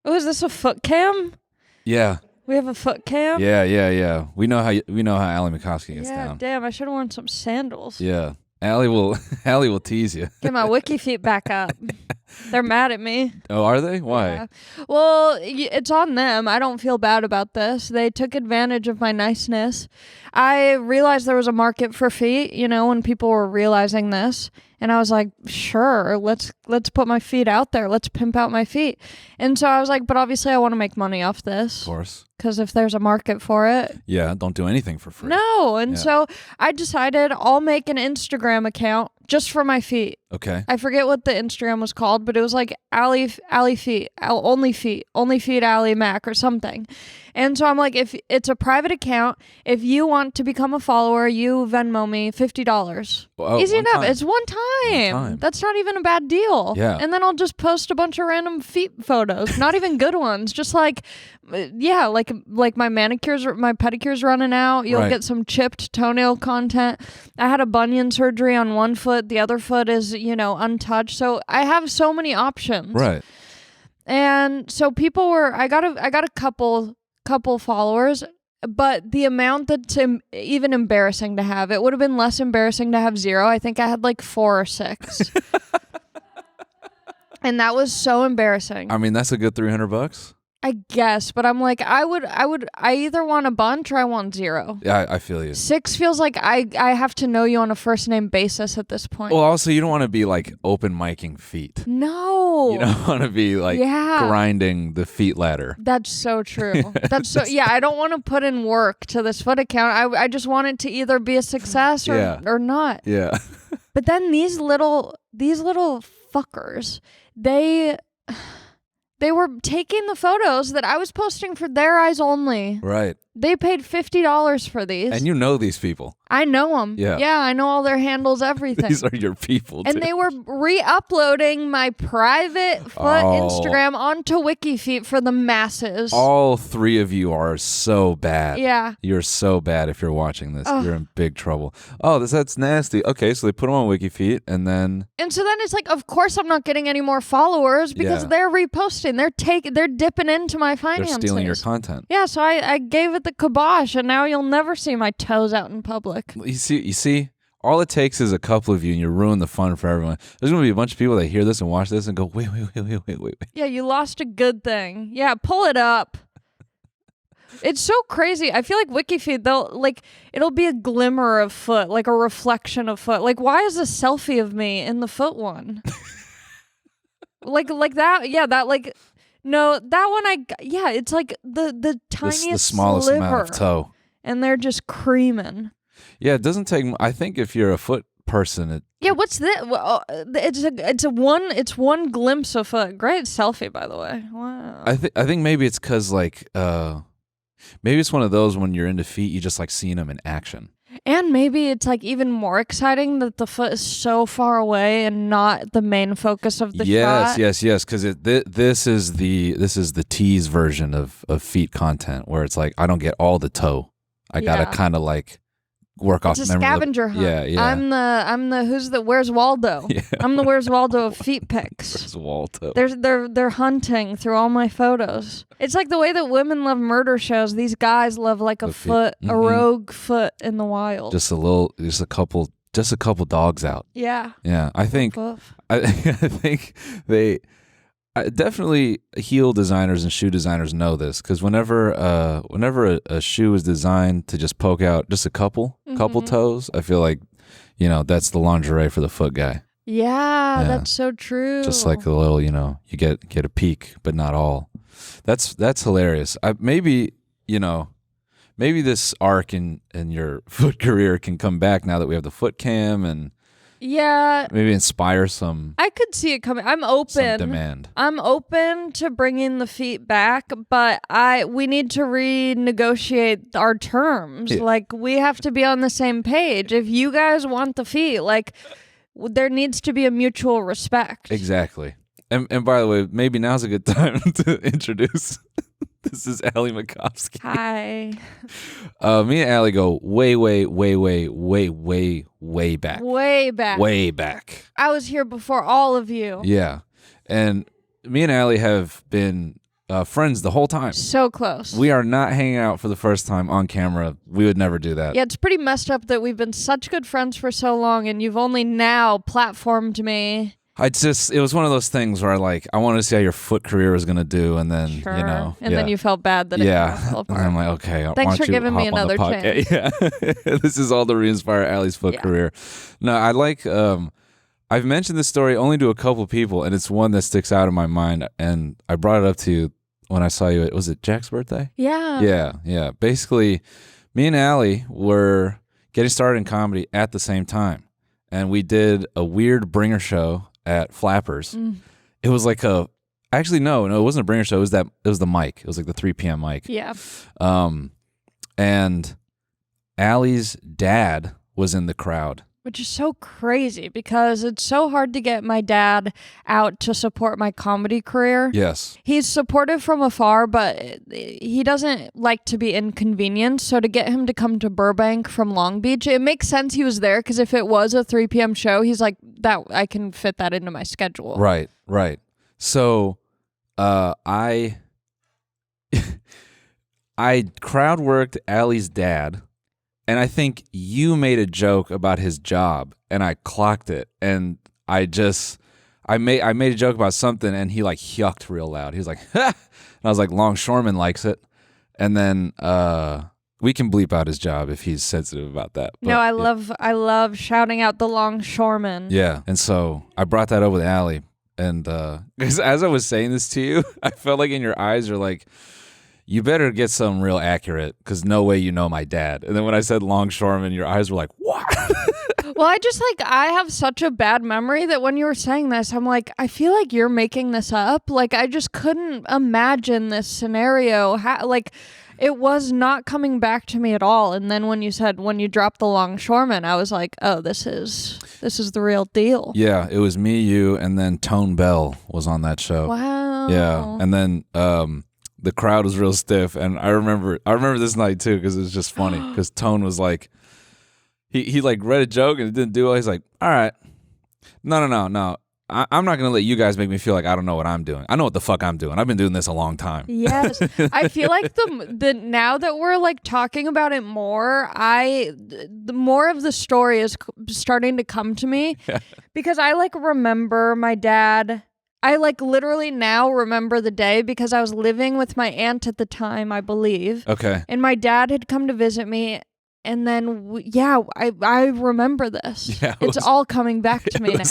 Oh, is this a foot cam? Yeah. We have a foot cam? Yeah. We know how Allie Macofsky gets down. Damn, I should have worn some sandals. Yeah. Allie will tease you. Get my wiki feet back up. They're mad at me. Oh, are they? Why? Yeah. Well, it's on them. I don't feel bad about this. They took advantage of my niceness. I realized there was a market for feet, when people were realizing this. And I was like, sure, let's put my feet out there. Let's pimp out my feet. And so I was like, but obviously I want to make money off this. Of course. Because if there's a market for it. Yeah, don't do anything for free. No. And so I decided I'll make an Instagram account just for my feet. Okay. I forget what the Instagram was called, but it was like Allie feet, only feet Allie Mac or something. And so I'm like, if it's a private account, if you want to become a follower, you Venmo me $50. Oh, easy enough. Time. It's one time. That's not even a bad deal. Yeah. And then I'll just post a bunch of random feet photos, not even good ones, just like my manicures, my pedicures running out. You'll get some chipped toenail content. I had a bunion surgery on one foot. The other foot is, untouched. So I have so many options. Right. And so I got a couple followers, but the amount that's even embarrassing to have, it would have been less embarrassing to have 0. I think I had like 4 or 6. And that was so embarrassing. I mean, that's a good $300. I guess, but I'm like, I either want a bunch or I want 0. Yeah, I feel you. 6 feels like I have to know you on a first name basis at this point. Well, also, you don't want to be like open micing feet. No. You don't want to be like grinding the feet ladder. That's so true. I don't want to put in work to this foot account. I just want it to either be a success or not. Yeah. But then these little fuckers, they were taking the photos that I was posting for their eyes only. Right. They paid $50 for these. And you know these people. I know them. Yeah. Yeah, I know all their handles, everything. These are your people, And they were re-uploading my private foot Instagram onto WikiFeet for the masses. All 3 of you are so bad. Yeah. You're so bad if you're watching this. You're in big trouble. Oh, that's nasty. Okay, so they put them on WikiFeet and then... And so then it's like, of course I'm not getting any more followers because they're reposting. They're dipping into my finances. They're stealing your content. Yeah, so I gave it the kibosh, and now you'll never see my toes out in public. You see, all it takes is a couple of you, and you ruin the fun for everyone. There's going to be a bunch of people that hear this and watch this and go, wait. Yeah, you lost a good thing. Yeah, pull it up. It's so crazy. I feel like WikiFeed, it'll be a glimmer of foot, like a reflection of foot. Like, why is a selfie of me in the foot one? like that, yeah, that, like... No, that one it's like the tiniest the smallest sliver, amount of toe. And they're just creaming. Yeah, it doesn't take. I think if you're a foot person, what's this? Well, it's one glimpse of foot. Great selfie, by the way. Wow. I think maybe it's because maybe it's one of those when you're into feet, you just like seeing them in action. And maybe it's like even more exciting that the foot is so far away and not the main focus of the shot. Yes, because this is the tease version of feet content where it's like I don't get all the toe. I gotta kind of like work off. It's a scavenger hunt. Yeah. I'm the Where's Waldo? Yeah. I'm the Where's Waldo of feet pics. Where's Waldo? They're hunting through all my photos. It's like the way that women love murder shows. These guys love like a foot, a rogue foot in the wild. Just a couple dogs out. Yeah. Yeah. I think they. Definitely heel designers and shoe designers know this because whenever a shoe is designed to just poke out just a couple toes, I feel like, that's the lingerie for the foot guy. Yeah, that's so true. Just like a little, you get a peek, but not all. That's hilarious. Maybe this arc in your foot career can come back now that we have the foot cam and maybe inspire some. I could see it coming. I'm open. Some demand. I'm open to bringing the feet back, but we need to renegotiate our terms. Yeah. Like we have to be on the same page. If you guys want the feet, like there needs to be a mutual respect. Exactly. And by the way, maybe now's a good time to introduce. This is Allie Macofsky. Hi. Me and Allie go way back. Way back. I was here before all of you. Yeah. And me and Allie have been friends the whole time. So close. We are not hanging out for the first time on camera. We would never do that. Yeah, it's pretty messed up that we've been such good friends for so long, and you've only now platformed me. It was one of those things where I wanted to see how your foot career was going to do, and then, Sure. And then you felt bad that it fell apart. And I'm like, okay, thanks for giving me another chance. Yeah, this is all to re-inspire Allie's foot career. No, I like, I've mentioned this story only to a couple people, and it's one that sticks out in my mind, and I brought it up to you when I saw you. Was it Jack's birthday? Yeah. Yeah. Basically, me and Allie were getting started in comedy at the same time, and we did a weird bringer show at Flappers. It was like actually no, it wasn't a bringer show. It was the mic. It was like the 3 p.m. mic. Yeah. And Allie's dad was in the crowd. Which is so crazy because it's so hard to get my dad out to support my comedy career. Yes. He's supportive from afar, but he doesn't like to be inconvenienced. So to get him to come to Burbank from Long Beach, it makes sense he was there because if it was a 3 p.m. show, he's like, that I can fit that into my schedule. Right. So I crowd worked Allie's dad. And I think you made a joke about his job, and I clocked it. And I made a joke about something, and he like yucked real loud. He was like, ha! And I was like, Longshoreman likes it. And then we can bleep out his job if he's sensitive about that. But, no, I love shouting out the Longshoreman. Yeah, and so I brought that up with Allie, and because as I was saying this to you, I felt like in your eyes you're like, you better get something real accurate because no way you know my dad. And then when I said Longshoreman, your eyes were like, what? Well, I have such a bad memory that when you were saying this, I'm like, I feel like you're making this up. Like, I just couldn't imagine this scenario. It was not coming back to me at all. And then when you dropped the Longshoreman, I was like, oh, this is the real deal. Yeah, it was me, you, and then Tone Bell was on that show. Wow. Yeah, and then the crowd was real stiff, and I remember this night too because it was just funny because Tone was like, he like read a joke and it didn't do well. He's like, all right, no, I'm not gonna let you guys make me feel like I don't know what I'm doing. I know what the fuck I'm doing. I've been doing this a long time. Yes, I feel like the now that we're like talking about it more, the more of the story is starting to come to me because I like remember my dad. I like literally now remember the day because I was living with my aunt at the time, I believe. Okay. And my dad had come to visit me. And then, I remember this. Yeah, it's all coming back to me now.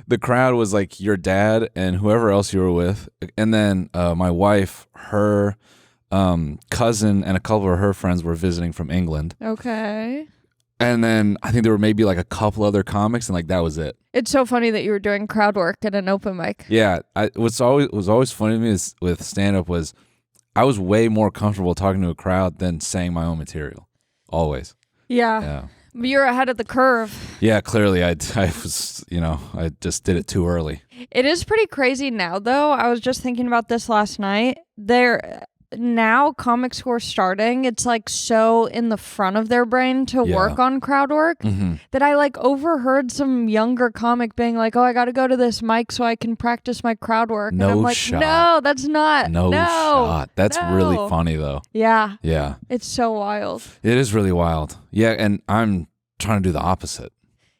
The crowd was like your dad and whoever else you were with. And then my wife, her cousin, and a couple of her friends were visiting from England. Okay. And then I think there were maybe like a couple other comics, and like that was it. It's so funny that you were doing crowd work at an open mic. Yeah, was always funny to me with stand-up was I was way more comfortable talking to a crowd than saying my own material. Always. Yeah. You're ahead of the curve. Yeah, clearly I was, I just did it too early. It is pretty crazy now, though. I was just thinking about this last night. Now comics who are starting, it's like so in the front of their brain to work on crowd work that I like overheard some younger comic being like, oh, I got to go to this mic so I can practice my crowd work. No and I'm like, shot. No, that's not. No shot. That's really funny though. Yeah. Yeah. It's so wild. It is really wild. Yeah. And I'm trying to do the opposite.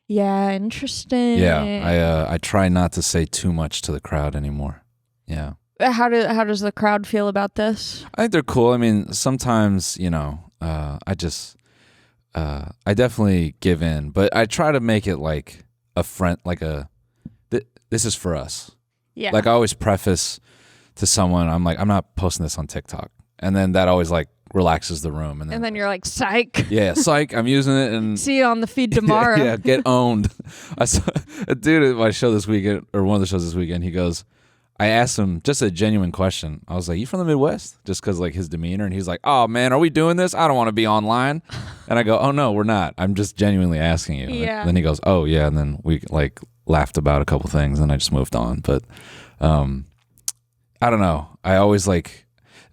Yeah. Interesting. Yeah. I try not to say too much to the crowd anymore. Yeah. How does the crowd feel about this? I think they're cool. I mean, sometimes, I definitely give in, but I try to make it like a friend, like this is for us. Yeah. Like I always preface to someone, I'm like, I'm not posting this on TikTok. And then that always like relaxes the room. And then you're like, psych. Yeah, psych. I'm using it. And see you on the feed tomorrow. Yeah, get owned. I saw a dude at my show this weekend, or one of the shows this weekend, he goes, I asked him just a genuine question. I was like, you from the Midwest? Just because like his demeanor. And he's like, oh man, are we doing this? I don't want to be online. And I go, oh no, we're not. I'm just genuinely asking you. Yeah. And then he goes, oh yeah. And then we like laughed about a couple things and I just moved on. But I don't know. I always like,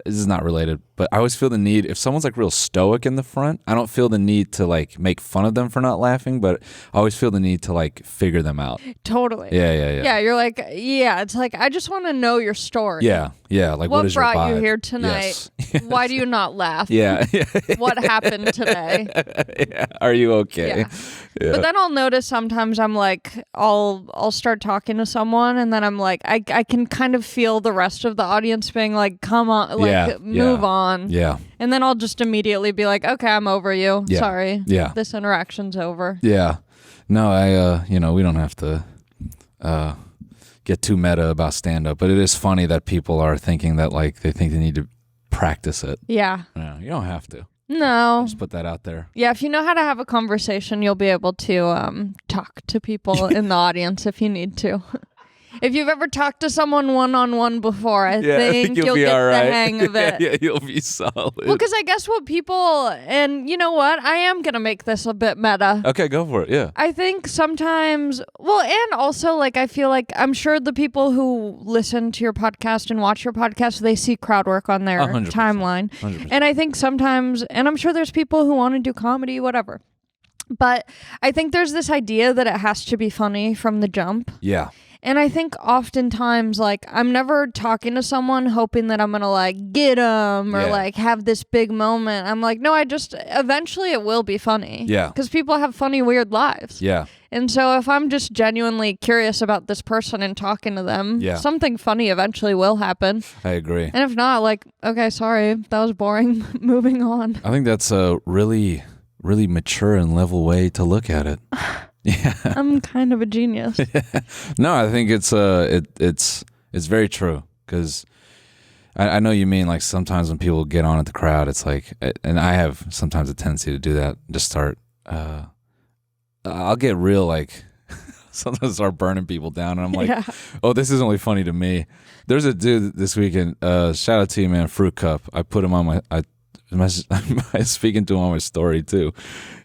this is not related, but I always feel the need, if someone's like real stoic in the front, I don't feel the need to like make fun of them for not laughing, but I always feel the need to like figure them out. Totally. Yeah. Yeah, you're like, it's like, I just want to know your story. Yeah. Like what is your brought you vibe? here tonight? Yes. Why do you not laugh? Yeah. What happened today? Yeah. Are you okay? Yeah. But then I'll notice sometimes I'm like, I'll start talking to someone, and then I'm like, I can kind of feel the rest of the audience being like, come on, like move on. Yeah. And then I'll just immediately be like, okay, I'm over you. Yeah. Sorry. Yeah. This interaction's over. Yeah. No, we don't have to get too meta about stand-up, but it is funny that people are thinking that like they think they need to practice it. Yeah. No, you don't have to. No. Just put that out there. Yeah, if you know how to have a conversation, you'll be able to talk to people in the audience if you need to. If you've ever talked to someone one-on-one before, I think you'll get the hang of it. Yeah, you'll be solid. Well, because I guess what people, and you know what? I am going to make this a bit meta. Okay, go for it, yeah. I think sometimes, well, and also, like, I feel like I'm sure the people who listen to your podcast and watch your podcast, they see crowd work on their 100%, timeline. 100%. And I think sometimes, and I'm sure there's people who want to do comedy, whatever. But I think there's this idea that it has to be funny from the jump. Yeah. And I think oftentimes, like, I'm never talking to someone hoping that I'm going to, like, get them or, like, have this big moment. I'm like, no, eventually it will be funny. Yeah. Because people have funny, weird lives. Yeah. And so if I'm just genuinely curious about this person and talking to them, something funny eventually will happen. I agree. And if not, like, okay, sorry, that was boring. Moving on. I think that's a really, really mature and level way to look at it. Yeah, I'm kind of a genius. No, I think it's very true, because I know you mean, like, sometimes when people get on at the crowd, it's like, and I have sometimes a tendency to do that, just start I'll get real, like, sometimes start burning people down, and I'm like, oh, this is only funny to me. There's a dude this weekend, shout out to you, man, Fruit Cup. I put him on I'm speaking to him on my story too.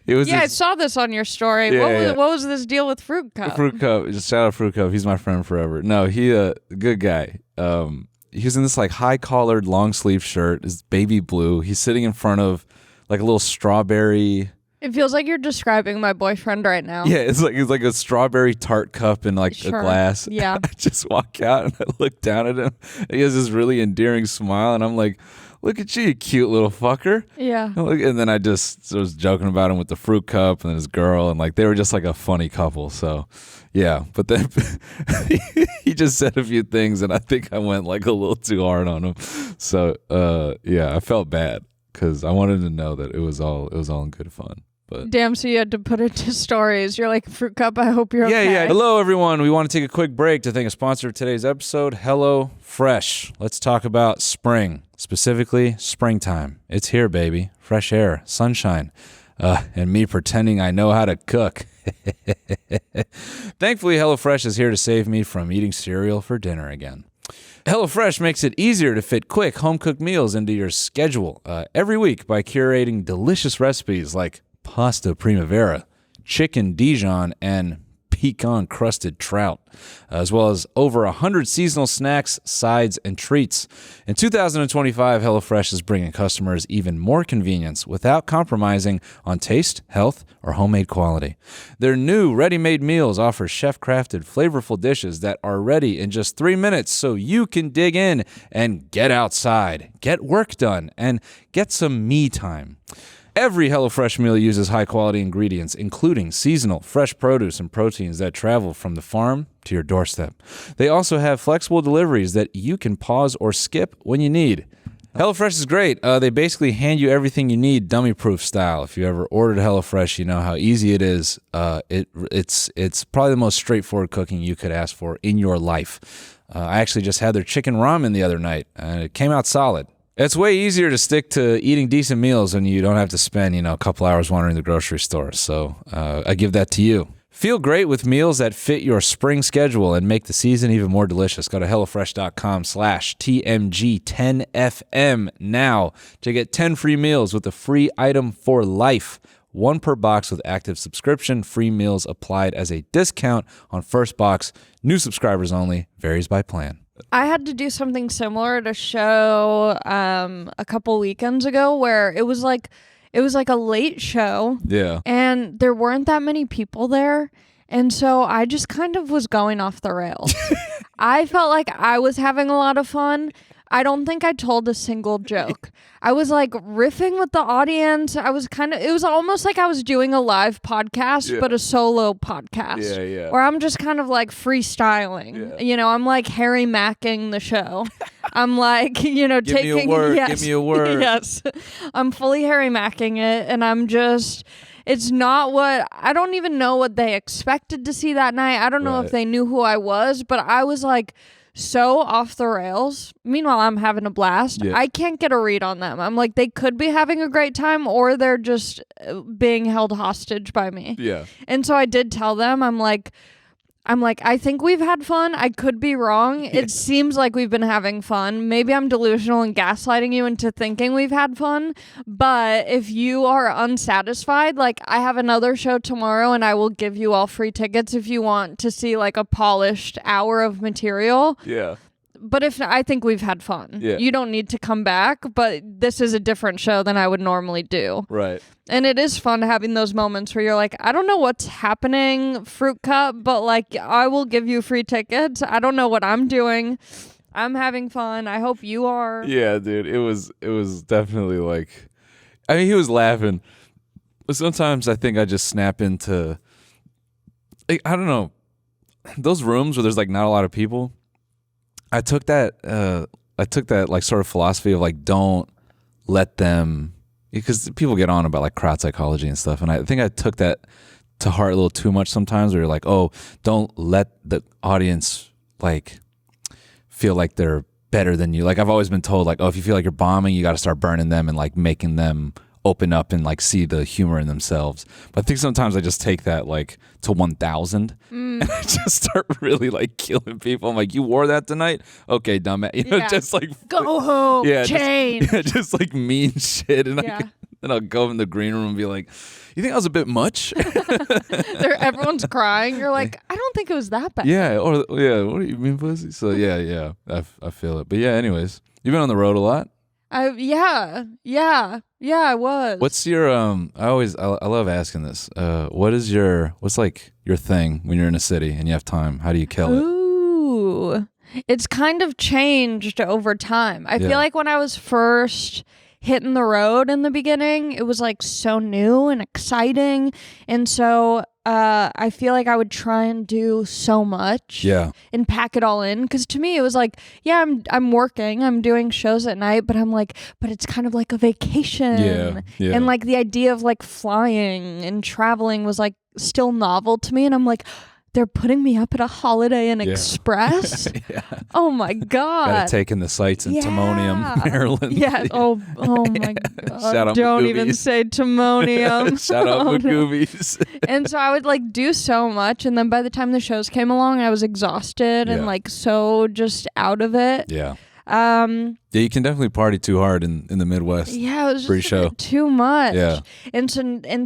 It was I saw this on your story. What was this deal with Fruit Cup? Fruit Cup, just shout out Fruit Cup. He's my friend forever. No, he good guy. He was in this like high collared long sleeve shirt, is baby blue. He's sitting in front of like a little strawberry. It feels like you're describing my boyfriend right now. Yeah, it's like a strawberry tart cup in like a glass. Yeah. I just walk out and I look down at him. And he has this really endearing smile, and I'm like, look at you cute little fucker. Yeah. And then I just was joking about him with the fruit cup and his girl, and like they were just like a funny couple. So yeah, but then he just said a few things, and I think I went like a little too hard on him. So I felt bad because I wanted to know that it was all in good fun. But damn, so you had to put it to stories. You're like, Fruit Cup, I hope you're okay. Yeah. Hello, everyone. We want to take a quick break to thank a sponsor of today's episode, Hello Fresh. Let's talk about spring, specifically springtime. It's here, baby. Fresh air, sunshine, and me pretending I know how to cook. Thankfully, HelloFresh is here to save me from eating cereal for dinner again. HelloFresh makes it easier to fit quick home-cooked meals into your schedule every week by curating delicious recipes like pasta primavera, chicken Dijon, and pecan-crusted trout, as well as over 100 seasonal snacks, sides, and treats. In 2025, HelloFresh is bringing customers even more convenience without compromising on taste, health, or homemade quality. Their new ready-made meals offer chef-crafted, flavorful dishes that are ready in just 3 minutes, so you can dig in and get outside, get work done, and get some me time. Every HelloFresh meal uses high-quality ingredients, including seasonal, fresh produce and proteins that travel from the farm to your doorstep. They also have flexible deliveries that you can pause or skip when you need. HelloFresh is great. They basically hand you everything you need, dummy-proof style. If you ever ordered HelloFresh, you know how easy it is. It's probably the most straightforward cooking you could ask for in your life. I actually just had their chicken ramen the other night, and it came out solid. It's way easier to stick to eating decent meals when you don't have to spend, a couple hours wandering the grocery store. So I give that to you. Feel great with meals that fit your spring schedule and make the season even more delicious. Go to HelloFresh.com/TMG10FM now to get 10 free meals with a free item for life. 1 per box with active subscription. Free meals applied as a discount on first box. New subscribers only. Varies by plan. I had to do something similar at a show a couple weekends ago where it was like a late show. Yeah. And there weren't that many people there. And so I just kind of was going off the rails. I felt like I was having a lot of fun. I don't think I told a single joke. I was like riffing with the audience. It was almost like I was doing a live podcast, but a solo podcast. Yeah, yeah. Where I'm just kind of like freestyling. Yeah. I'm like Harry Macking the show. I'm like, Give taking. me a word. Yes, Give me a word. Yes. I'm fully Harry Macking it, and I'm just. It's not what I don't even know what they expected to see that night. I don't know if they knew who I was, but I was like so off the rails. Meanwhile, I'm having a blast. Yeah. I can't get a read on them. I'm like, they could be having a great time or they're just being held hostage by me. Yeah. And so I did tell them, I'm like, I think we've had fun. I could be wrong. It seems like we've been having fun. Maybe I'm delusional and gaslighting you into thinking we've had fun. But if you are unsatisfied, like I have another show tomorrow and I will give you all free tickets if you want to see like a polished hour of material. Yeah. But if I think we've had fun, Yeah. you don't need to come back. But this is a different show than I would normally do. Right. And it is fun having those moments where you're like, I don't know what's happening, Fruit Cup, but like, I will give you free tickets. I don't know what I'm doing. I'm having fun. I hope you are. Yeah, dude. It was definitely like, I mean, he was laughing. But sometimes I think I just snap into, like, I don't know, those rooms where there's like not a lot of people. I took that like sort of philosophy of like, don't let them, because people get on about like crowd psychology and stuff. And I think I took that to heart a little too much sometimes, where you're like, oh, don't let the audience like feel like they're better than you. Like I've always been told like, oh, if you feel like you're bombing, you got to start burning them and like making them open up and like see the humor in themselves. But I think sometimes I just take that like to 1,000 and I just start really like killing people. I'm like, you wore that tonight? Okay, dumb. Just like go home, change. Just like mean shit. And then I'll go in the green room and be like, you think that was a bit much? Everyone's crying. You're like, I don't think it was that bad. Yeah, what do you mean, pussy? So yeah, I feel it. But yeah, anyways, you've been on the road a lot? Yeah, I was. What's your I love asking this. What's like your thing when you're in a city and you have time? How do you kill it? Ooh. It's kind of changed over time. I feel like when I was first hitting the road in the beginning, it was like so new and exciting. And so I feel like I would try and do so much and pack it all in. Because to me, it was like, yeah, I'm working, I'm doing shows at night, but I'm like, but it's kind of like a vacation. Yeah. And like the idea of like flying and traveling was like still novel to me. And I'm like, they're putting me up at a Holiday Inn Express. Oh my God. Gotta take in the sights in Timonium, Maryland. Yeah. Oh my God. Shout out Don't Macoobies. even say Timonium. Shout out Macoobies. No. And so I would like do so much. And then by the time the shows came along, I was exhausted and like so just out of it. Yeah. Yeah, you can definitely party too hard in the Midwest. Yeah, it was pre-show. just too much. Yeah. And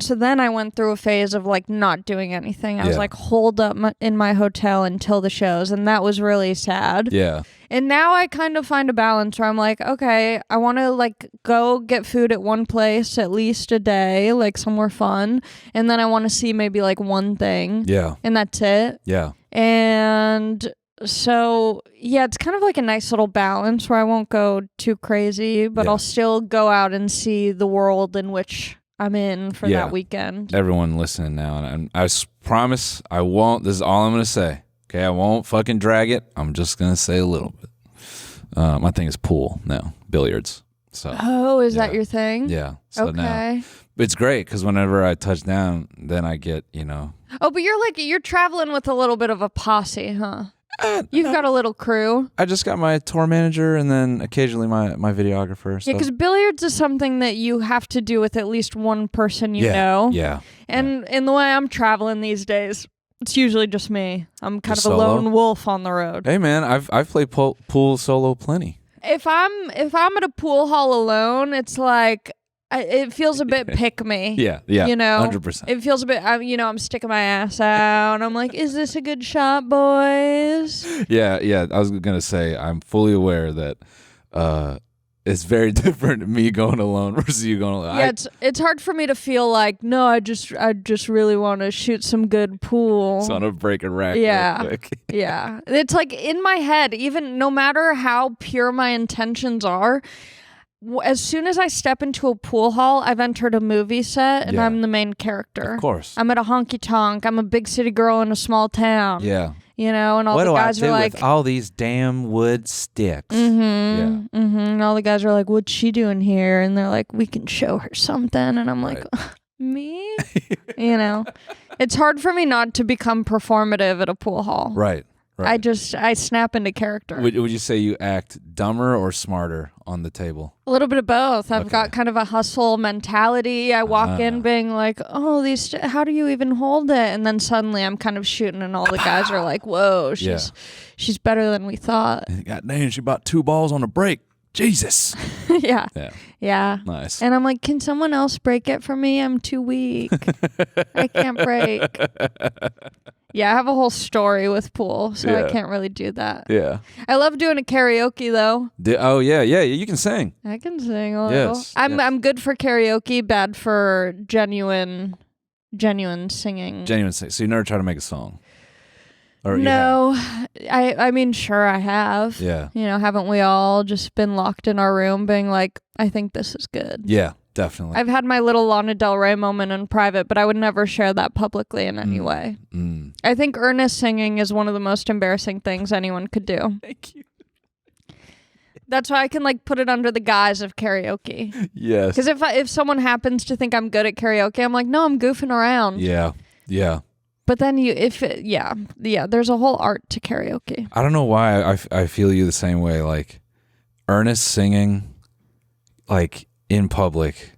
so then I went through a phase of like not doing anything. I was like holed up in my hotel until the shows, and that was really sad. Yeah. And now I kind of find a balance where I'm like, okay, I want to like go get food at one place at least a day, like somewhere fun, and then I want to see maybe like one thing. Yeah. And that's it. Yeah. And so, yeah, it's kind of like a nice little balance where I won't go too crazy, but I'll still go out and see the world in which I'm in for that weekend. Everyone listening now, and I promise I won't. This is all I'm going to say. Okay, I won't fucking drag it. I'm just going to say a little bit. My thing is pool now, billiards. So. Oh, is that your thing? Yeah. So okay. Now, it's great because whenever I touch down, then I get, Oh, but you're traveling with a little bit of a posse, huh? You've got a little crew. I just got my tour manager and then occasionally my videographer. Yeah, because billiards is something that you have to do with at least one person you know. Yeah. And in the way I'm traveling these days, it's usually just me. I'm kind just of a solo? lone wolf on the road. Hey man, I've played pool solo plenty. If I'm at a pool hall alone, it's like it feels a bit pick me. Yeah, you know, 100%. It feels a bit. I'm sticking my ass out. I'm like, is this a good shot, boys? Yeah. I was gonna say I'm fully aware that it's very different me going alone versus you going alone. Yeah, it's hard for me to feel like no, I just really want to shoot some good pool. It's on a break a rack. Yeah, real quick. yeah. It's like in my head, even no matter how pure my intentions are. As soon as I step into a pool hall, I've entered a movie set and I'm the main character. Of course. I'm at a honky tonk. I'm a big city girl in a small town. Yeah. You know, and all what the do guys I do are like, with all these damn wood sticks? And all the guys are like, what's she doing here? And they're like, we can show her something. And I'm like, me? You know, it's hard for me not to become performative at a pool hall. Right. I snap into character. Would you say you act dumber or smarter on the table? A little bit of both. I've got kind of a hustle mentality. I walk in being like, oh, how do you even hold it? And then suddenly I'm kind of shooting and all the guys are like, whoa, she's better than we thought. God damn, she bought 2 balls on a break. Jesus. Yeah. Nice. And I'm like, can someone else break it for me? I'm too weak. I can't break. Yeah, I have a whole story with pool, so I can't really do that. Yeah. I love doing a karaoke though. Yeah, you can sing. I can sing a little. Yes. I'm good for karaoke, bad for genuine singing. Genuine sing. So you never try to make a song? Or no. I mean, sure I have. Yeah. You know, haven't we all just been locked in our room being like, I think this is good. Yeah, definitely. I've had my little Lana Del Rey moment in private, but I would never share that publicly in any way. I think earnest singing is one of the most embarrassing things anyone could do. Thank you. That's why I can like put it under the guise of karaoke. Yes. Because if someone happens to think I'm good at karaoke, I'm like, no, I'm goofing around. Yeah. But then there's a whole art to karaoke. I don't know why I feel you the same way. Like earnest singing, like in public,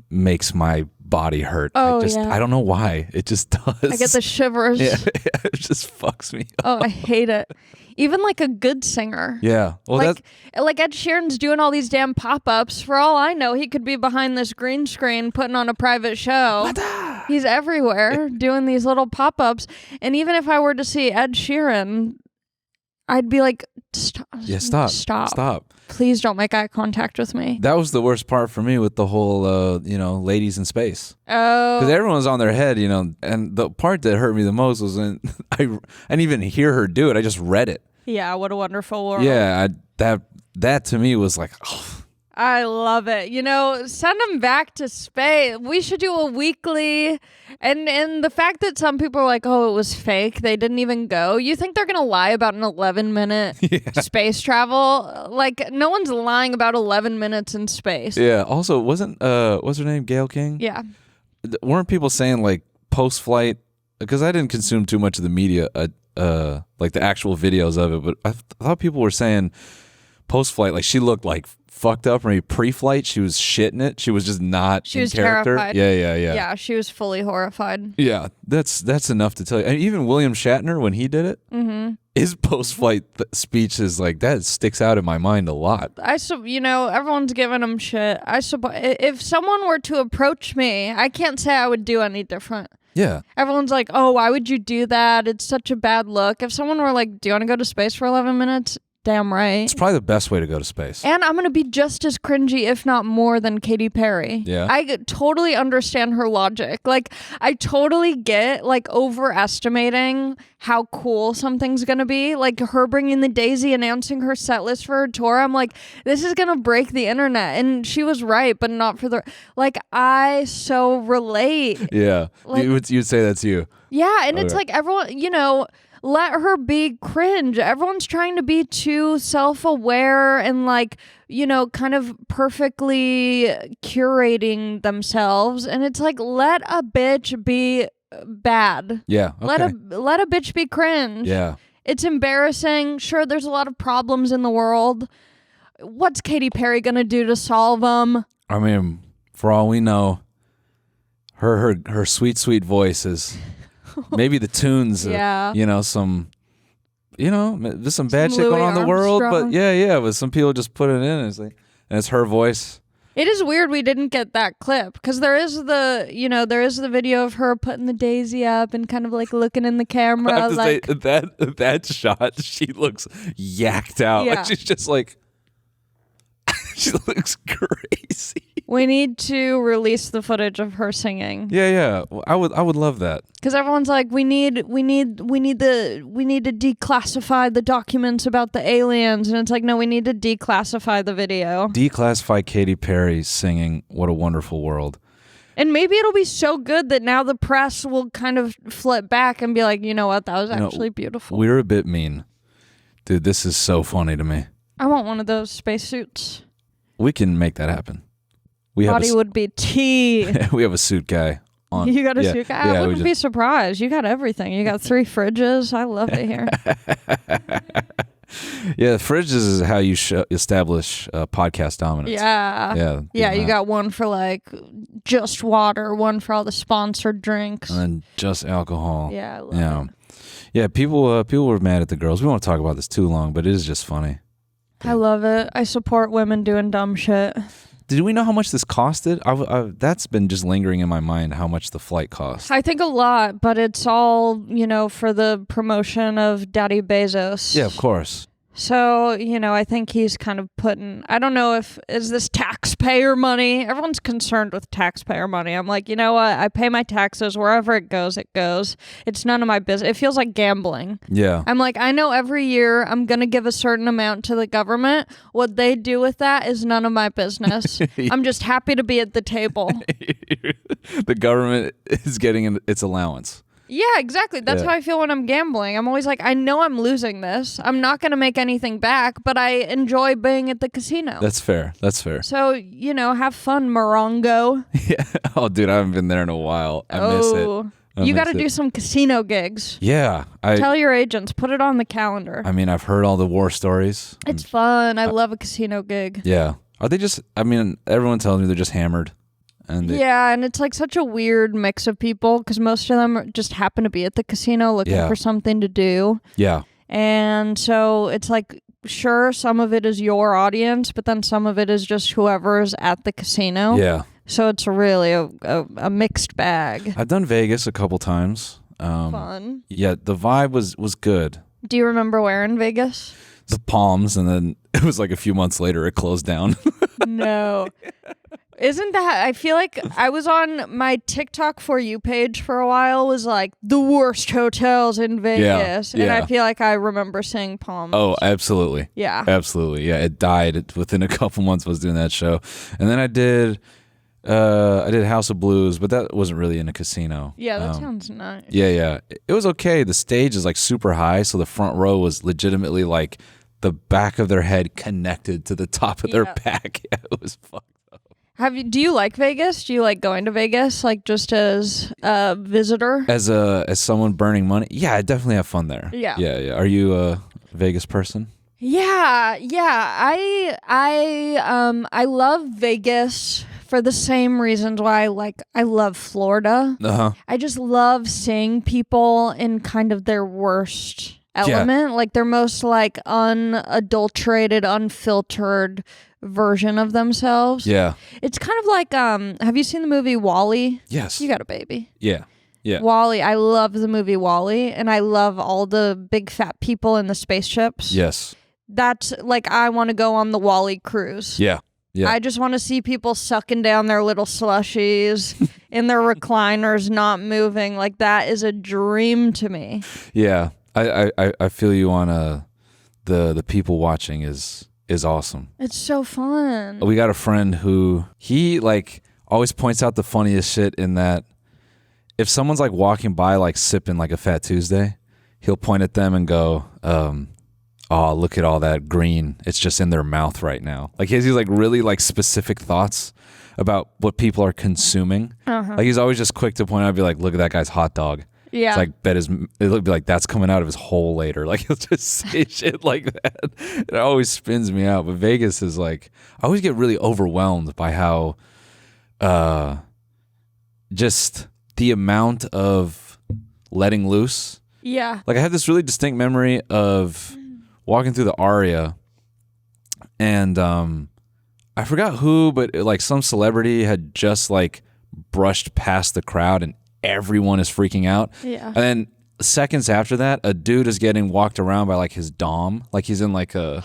makes my body hurt. Oh, I don't know why. It just does. I get the shivers. Yeah, it just fucks me up. Oh, I hate it. Even like a good singer. Yeah. Well, like Ed Sheeran's doing all these damn pop-ups. For all I know, he could be behind this green screen putting on a private show. He's everywhere doing these little pop-ups. And even if I were to see Ed Sheeran, I'd be like, stop. Yeah, stop. Please don't make eye contact with me. That was the worst part for me with the whole, ladies in space. Oh. Because everyone was on their head, and the part that hurt me the most was when I didn't even hear her do it. I just read it. Yeah, what a wonderful world. Yeah, that to me was like, oh. I love it. Send them back to space. We should do a weekly. And the fact that some people are like, oh, it was fake. They didn't even go. You think they're going to lie about an 11-minute space travel? Like, no one's lying about 11 minutes in space. Yeah. Also, wasn't, what's her name? Gayle King? Yeah. Weren't people saying, like, post-flight? Because I didn't consume too much of the media, like the actual videos of it. But I thought people were saying post-flight, like, she looked like fucked up. Or maybe pre-flight, she was shitting it. She was just not in character. Terrified. Yeah. Yeah, she was fully horrified. Yeah, that's enough to tell you. And even William Shatner, when he did it, his post-flight speech is like, that sticks out in my mind a lot. Everyone's giving him shit. I suppose if someone were to approach me, I can't say I would do any different. Yeah. Everyone's like, oh, why would you do that? It's such a bad look. If someone were like, do you want to go to space for 11 minutes? Damn right. It's probably the best way to go to space. And I'm going to be just as cringy, if not more, than Katy Perry. Yeah. I totally understand her logic. Like, I totally get, like, overestimating how cool something's going to be. Like, her bringing the Daisy, announcing her set list for her tour. I'm like, this is going to break the internet. And she was right, but not for the... Like, I so relate. Yeah. Like, you'd say that's you. Yeah, and it's like everyone, let her be cringe. Everyone's trying to be too self-aware and like, kind of perfectly curating themselves. And it's like, let a bitch be bad. Yeah. Okay. Let a bitch be cringe. Yeah. It's embarrassing. Sure, there's a lot of problems in the world. What's Katy Perry gonna do to solve them? I mean, for all we know, her sweet, sweet voice is... Maybe the tunes, some, there's some bad shit going on in the world, but but some people just put it in, and it's her voice. It is weird we didn't get that clip because there is the video of her putting the daisy up and kind of like looking in the I camera. have to Like, say that shot, she looks yacked out. Yeah. Like she's just like, she looks crazy. we need to release the footage of her singing. Yeah. Well, I would love that. Because everyone's like, we need to declassify the documents about the aliens, and it's like, no, we need to declassify the video. Declassify Katy Perry singing "What a Wonderful World." And maybe it'll be so good that now the press will kind of flip back and be like, you know what, that was actually beautiful. We're a bit mean, dude. This is so funny to me. I want one of those spacesuits. We can make that happen. Body would be tea. We have a suit guy on. You got a suit guy? Yeah, I wouldn't be surprised. You got everything. You got 3 fridges. I love it here. Yeah, fridges is how you establish podcast dominance. Yeah. Yeah, you got one for like just water, one for all the sponsored drinks. And then just alcohol. Yeah, I love it. Yeah, people were mad at the girls. We won't talk about this too long, but it is just funny. I love it. I support women doing dumb shit. Did we know how much this costed? That's been just lingering in my mind, how much the flight cost. I think a lot, but it's all, for the promotion of Daddy Bezos. Yeah, of course. So, I think he's kind of I don't know is this taxpayer money? Everyone's concerned with taxpayer money. I'm like, you know what? I pay my taxes. Wherever it goes, it goes. It's none of my business. It feels like gambling. Yeah. I'm like, I know every year I'm going to give a certain amount to the government. What they do with that is none of my business. I'm just happy to be at the table. The government is getting its allowance. Yeah, exactly. That's how I feel when I'm gambling. I'm always like, I know I'm losing this. I'm not going to make anything back, but I enjoy being at the casino. That's fair. So, have fun, Morongo. Yeah. Oh, dude, I haven't been there in a while. I miss it. You got to do some casino gigs. Yeah. Tell your agents, put it on the calendar. I mean, I've heard all the war stories. It's fun. I love a casino gig. Yeah. Are they just, everyone tells me they're just hammered. And it's like such a weird mix of people because most of them just happen to be at the casino looking for something to do. Yeah. And so it's like, sure, some of it is your audience, but then some of it is just whoever's at the casino. Yeah. So it's really a mixed bag. I've done Vegas a couple times. Fun. Yeah, the vibe was good. Do you remember where in Vegas? The Palms, and then it was like a few months later it closed down. No. Isn't that, I feel like I was on my TikTok For You page for a while, was like the worst hotels in Vegas. And I feel like I remember seeing Palms. Oh, absolutely. Yeah. Absolutely. Yeah, it died within a couple months I was doing that show. And then I did House of Blues, but that wasn't really in a casino. Yeah, that sounds nice. Yeah. It was okay. The stage is like super high, so the front row was legitimately like the back of their head connected to the top of their back. Yeah, it was fucked up. Do you like Vegas? Do you like going to Vegas, like just as a visitor? As someone burning money? Yeah, I definitely have fun there. Yeah. Are you a Vegas person? Yeah. I love Vegas for the same reasons why I love Florida. Uh-huh. I just love seeing people in kind of their worst element, like their most like unadulterated, unfiltered version of themselves. Yeah. It's kind of like have you seen the movie WALL-E? Yes. You got a baby. Yeah. WALL-E. I love the movie WALL-E, and I love all the big fat people in the spaceships. Yes. That's like, I want to go on the WALL-E cruise. Yeah. I just want to see people sucking down their little slushies in their recliners, not moving. Like, that is a dream to me. Yeah. I feel you on the people watching is awesome. It's so fun. We got a friend who he like always points out the funniest shit in that if someone's like walking by like sipping like a Fat Tuesday, he'll point at them and go, oh, look at all that green. It's just in their mouth right now. Like he has these like really like specific thoughts about what people are consuming. Like he's always just quick to point out and be like, look at that guy's hot dog. Yeah. It's like it'll be like that's coming out of his hole later. Like he'll just say shit like that. It always spins me out. But Vegas is like, I always get really overwhelmed by how just the amount of letting loose. Yeah. Like I have this really distinct memory of walking through the Aria, and I forgot who, but like some celebrity had just like brushed past the crowd and everyone is freaking out. Yeah. And then seconds after that, a dude is getting walked around by like his dom, like he's in like a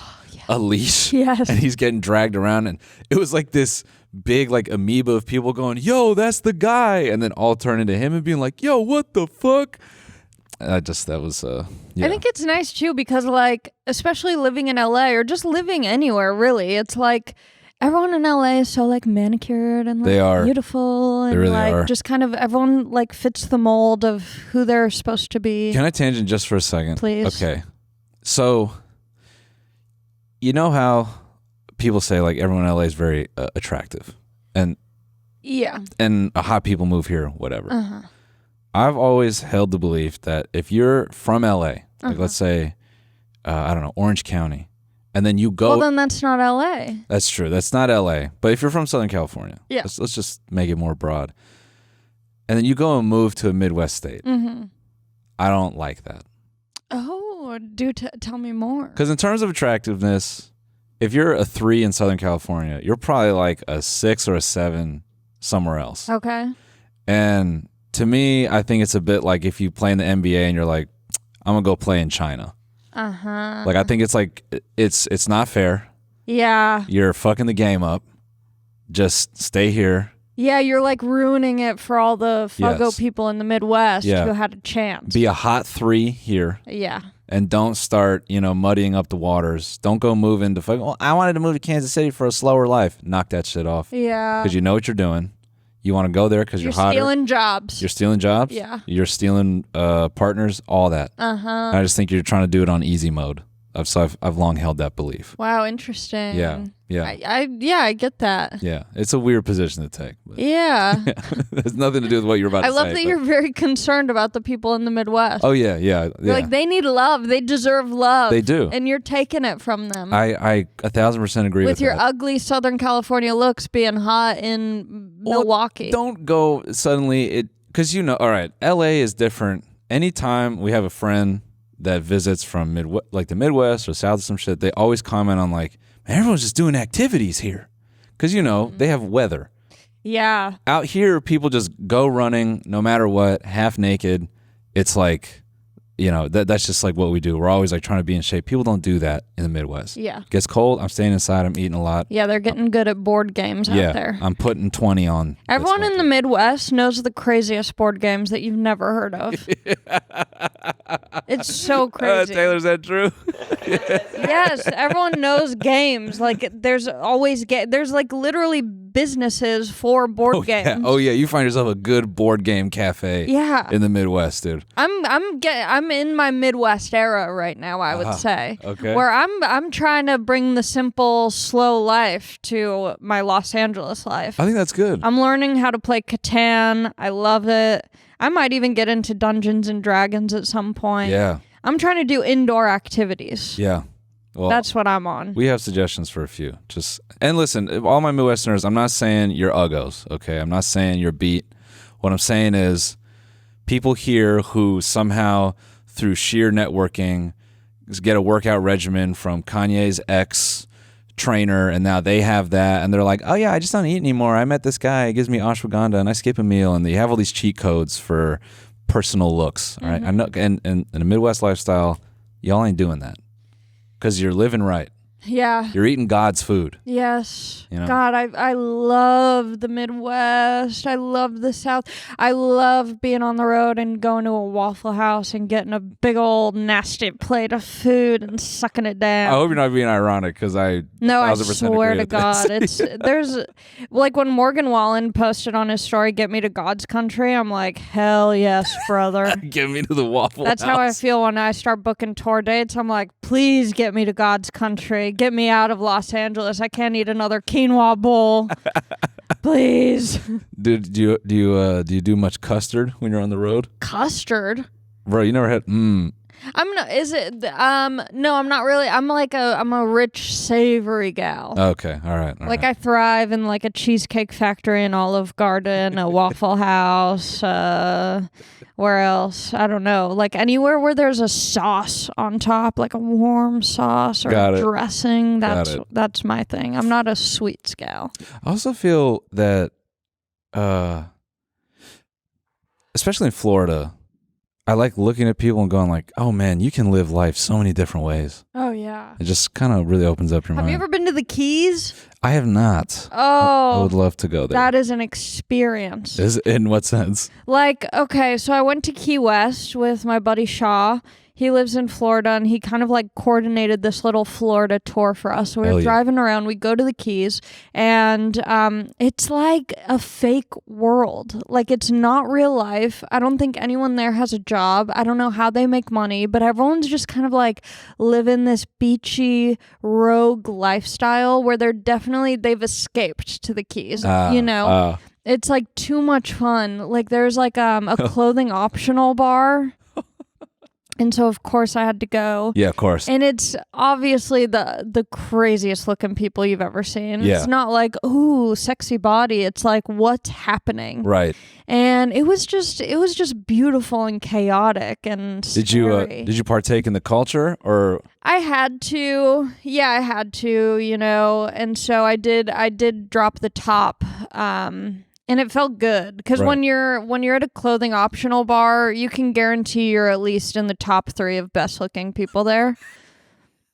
leash. Yes. And he's getting dragged around, and it was like this big like amoeba of people going, yo, that's the guy, and then all turning to him and being like, yo, what the fuck? That was yeah. I think it's nice too because like especially living in LA or just living anywhere really, it's like everyone in LA is so like manicured and like They are. beautiful and They really like are. just kind of everyone like fits the mold of who they're supposed to be. Can I tangent just for a second? Please. Okay. So, you know how people say like everyone in LA is very attractive and Yeah. hot people move here, whatever. Uh-huh. I've always held the belief that if you're from LA, like let's say, I don't know, Orange County, and then you go. Well, then that's not LA. That's true. That's not LA. But if you're from Southern California, Yeah. let's just make it more broad. And then you go and move to a Midwest state. Mm-hmm. I don't like that. Oh, tell me more. Because in terms of attractiveness, if you're a 3 in Southern California, you're probably like a 6 or a 7 somewhere else. Okay. And to me, I think it's a bit like if you play in the NBA and you're like, I'm going to go play in China. Uh-huh. Like, I think it's like, it's not fair. Yeah. You're fucking the game up. Just stay here. Yeah, you're like ruining it for all the Fuggo Yes. people in the Midwest Yeah. who had a chance. Be a hot 3 here. Yeah. And don't start, muddying up the waters. Don't go move into fucking, well, I wanted to move to Kansas City for a slower life. Knock that shit off. Yeah. Because you know what you're doing. You want to go there because you're hotter. Stealing jobs. You're stealing jobs. Yeah. You're stealing partners, all that. Uh-huh. I just think you're trying to do it on easy mode. I've long held that belief. Wow, interesting. Yeah. I get that. Yeah. It's a weird position to take. But Yeah. it has nothing to do with what you're about I to say. love that you're very concerned about the people in the Midwest. Oh, yeah. You're like, they need love. They deserve love. They do. And you're taking it from them. I 1,000% agree with your that. ugly Southern California looks being hot in Milwaukee. Don't go suddenly, because all right, LA is different. Anytime we have a friend that visits from the Midwest or South or some shit, they always comment on like, man, everyone's just doing activities here. Because, they have weather. Yeah. Out here, people just go running no matter what, half naked. It's like, that's just like what we do. We're always like trying to be in shape. People don't do that in the Midwest. Yeah. Gets cold, I'm staying inside, I'm eating a lot. Yeah, they're getting good at board games out there. I'm putting 20 on. Everyone in the Midwest knows the craziest board games that you've never heard of. It's so crazy. Taylor, is that true? Yes, everyone knows games. Like there's always there's like literally businesses for board games. Yeah. Oh yeah, you find yourself a good board game cafe. Yeah. In the Midwest, dude. I'm in my Midwest era right now, I would say. Okay. Where I'm trying to bring the simple, slow life to my Los Angeles life. I think that's good. I'm learning how to play Catan. I love it. I might even get into Dungeons and Dragons at some point. Yeah. I'm trying to do indoor activities. Yeah. Well, that's what I'm on. We have suggestions for a few. And listen, all my Midwesterners, I'm not saying you're uggos, okay? I'm not saying you're beat. What I'm saying is people here who somehow through sheer networking get a workout regimen from Kanye's ex trainer, and now they have that, and they're like, oh yeah, I just don't eat anymore. I met this guy, he gives me ashwagandha and I skip a meal, and they have all these cheat codes for personal looks. All right. I know, and in a Midwest lifestyle, y'all ain't doing that because you're living right. Yeah. You're eating God's food. Yes. God, I love the Midwest. I love the South. I love being on the road and going to a Waffle House and getting a big old nasty plate of food and sucking it down. I hope you're not being ironic because I swear to God. There's like when Morgan Wallen posted on his story, "Get me to God's country." I'm like, hell yes, brother. Get me to the Waffle That's House. how I feel when I start booking tour dates. I'm like, please get me to God's country. Get me out of Los Angeles. I can't eat another quinoa bowl. Please. Dude, do you do much custard when you're on the road? Custard? Bro, you never had Is it? No, I'm not really. I'm a rich, savory gal. Okay, all right. Like I thrive in like a cheesecake factory, an Olive Garden, a Waffle House. Where else? I don't know. Like anywhere where there's a sauce on top, like a warm sauce or dressing. That's my thing. I'm not a sweets gal. I also feel that, especially in Florida, I like looking at people and going like, oh man, you can live life so many different ways. Oh yeah. It just kind of really opens up your mind. Have you ever been to the Keys? I have not. Oh. I would love to go there. That is an experience. In what sense? Like, okay, so I went to Key West with my buddy Shaw. He lives in Florida, and he kind of like coordinated this little Florida tour for us. So we were driving around. We go to the Keys, and it's like a fake world. Like, it's not real life. I don't think anyone there has a job. I don't know how they make money, but everyone's just kind of like living this beachy, rogue lifestyle where they've escaped to the Keys, It's like too much fun. Like, there's like a clothing optional bar. And so, of course, I had to go. Yeah, of course. And it's obviously the craziest looking people you've ever seen. Yeah. It's not like, ooh, sexy body. It's like, what's happening? Right. And it was just beautiful and chaotic and scary. Did you partake in the culture or? I had to. Yeah, I had to, And so I did drop the top. And it felt good because when you're at a clothing optional bar, you can guarantee you're at least in the top 3 of best looking people there.